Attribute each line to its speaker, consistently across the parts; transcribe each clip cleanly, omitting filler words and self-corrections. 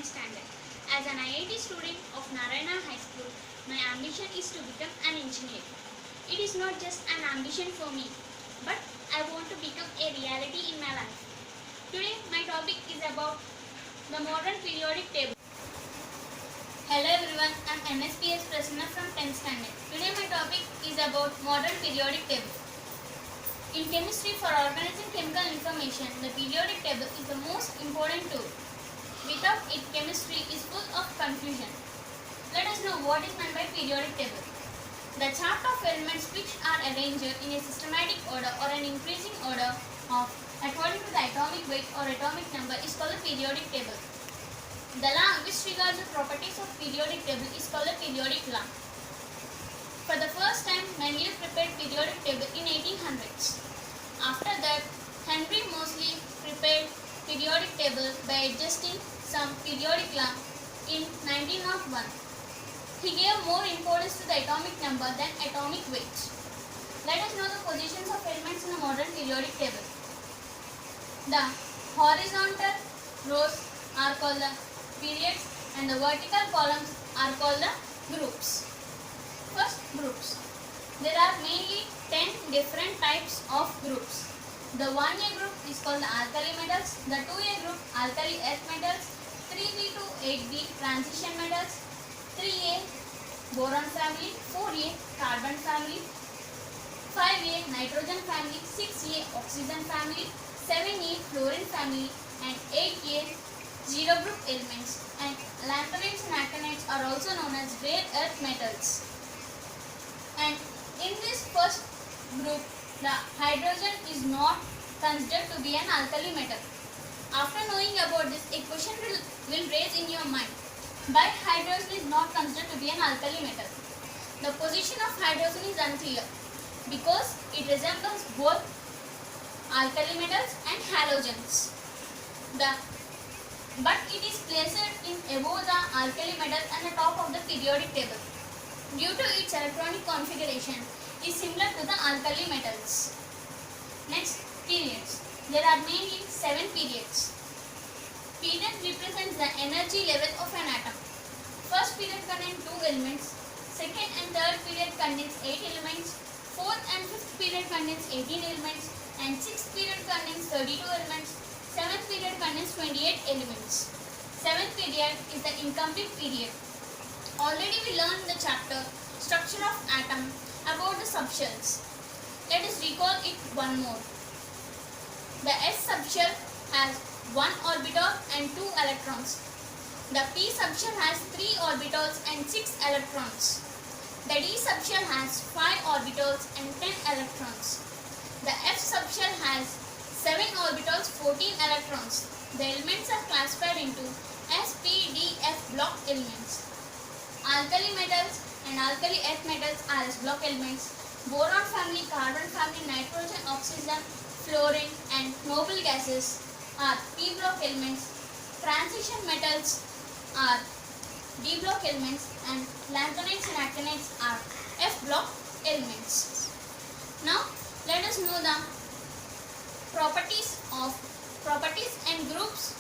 Speaker 1: standard. As an IIT student of Narayana High School, my ambition is to become an engineer. It is not just an ambition for me, but I want to become a reality in my life. Today, my topic is about the modern periodic table. Hello everyone, I am MSPS Prasanna from 10th standard. Today my topic is about modern periodic table. In chemistry, for organizing chemical information, the periodic table is the most important tool. Without it, chemistry is full of confusion. Let us know what is meant by periodic table. The chart of elements which are arranged in a systematic order or an increasing order of according to the atomic weight or atomic number is called the periodic table. The law which regards the properties of periodic table is called the periodic law. For the first time, Mendeleev prepared periodic table in 1800s. After that, Henry Moseley prepared periodic table by adjusting some periodic law in 1901. He gave more importance to the atomic number than atomic weight. Let us know the positions of elements in the modern periodic table. The horizontal rows are called the periods and the vertical columns are called the groups. First, groups. There are mainly 10 different types of groups. The 1A group is called the alkali metals, the 2A group alkali earth metals, 3B to 8B transition metals, 3A boron family, 4A carbon family, 5A nitrogen family, 6A oxygen family, 7A fluorine family and 8A zero group elements, and lanthanides and actinides are also known as rare earth metals. And in this first group, the hydrogen is not considered to be an alkali metal. After knowing about this, a question will raise in your mind. Why hydrogen is not considered to be an alkali metal? The position of hydrogen is unclear because it resembles both alkali metals and halogens. But it is placed in above the alkali metal and the top of the periodic table. Due to its electronic configuration, is similar to the alkali metals. Next, periods. There are mainly 7 periods. Period represents the energy level of an atom. First period contains 2 elements. Second and third period contains 8 elements. Fourth and fifth period contains 18 elements. And sixth period contains 32 elements. Seventh period contains 28 elements. Seventh period is the incomplete period. Already we learned in the chapter structure of atom about the subshells. Let us recall it one more. The S subshell has 1 orbital and 2 electrons. The P subshell has 3 orbitals and 6 electrons. The D subshell has 5 orbitals and 10 electrons. The F subshell has 7 orbitals, 14 electrons. The elements are classified into S, P, D, F block elements. Alkali metals and alkali earth metals are S block elements. Boron family, carbon family, nitrogen, oxygen, fluorine and noble gases are P block elements. Transition metals are D block elements and lanthanides and actinides are F block elements. Now let us know the properties and groups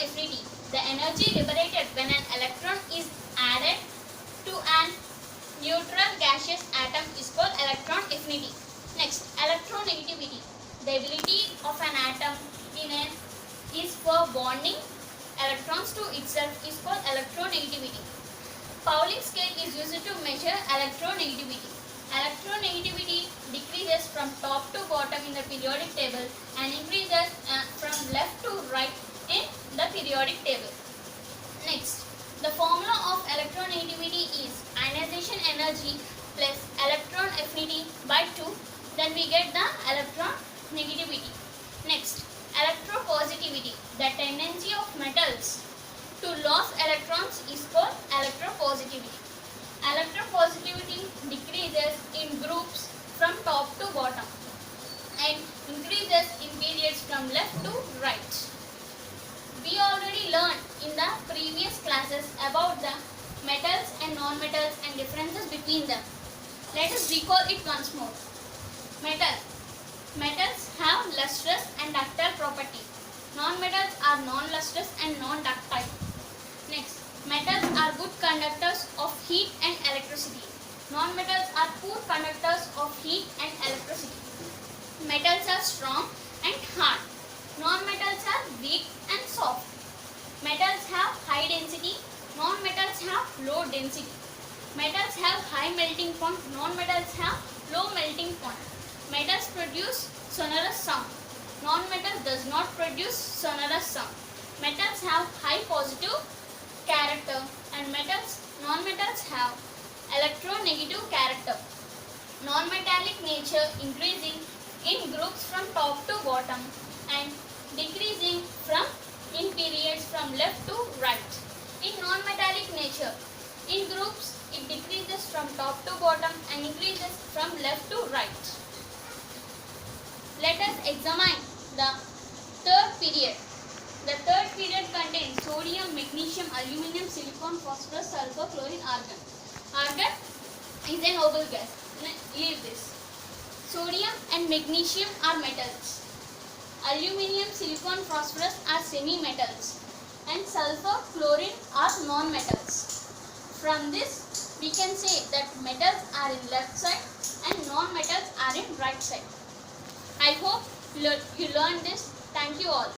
Speaker 1: affinity. The energy liberated when an electron is added to an neutral gaseous atom is called electron affinity. Next, electronegativity. The ability of an atom is for bonding electrons to itself is called electronegativity. Pauling scale is used to measure electronegativity. Electronegativity decreases from top to bottom in the periodic table and increases from left to right in the periodic table. Next, the formula of electronegativity is ionization energy plus electron affinity by 2. Then we get the electron negativity. Next, electropositivity. The tendency of metals to lose electrons is called electropositivity. Electropositivity decreases in groups from top to bottom and increases in periods from left to right. We already learned in the previous classes about the metals and non-metals and differences between them. Let us recall it once more. Metals have lustrous and ductile property. Non-metals are non-lustrous and non-ductile. Next, metals are good conductors of heat and electricity. Non-metals are poor conductors of heat and electricity. Metals are strong and hard. Non-metals are weak and soft. Metals have high density. Non-metals have low density. Metals have high melting point. Non-metals have low melting point. Metals produce sonorous sound. Non-metal does not produce sonorous sound. Metals have high positive character and non-metals have electronegative character. Non-metallic nature increasing in groups from top to bottom and decreasing in periods from left to right. In non-metallic nature, in groups it decreases from top to bottom and increases from left to right. Let us examine the third period. The third period contains sodium, magnesium, aluminium, silicon, phosphorus, sulfur, chlorine, argon. Argon is a noble gas. Leave this. Sodium and magnesium are metals. Aluminium, silicon, phosphorus are semi-metals. And sulfur, chlorine are non-metals. From this, we can say that metals are in left side and non-metals are in right side. I hope you learned this. Thank you all.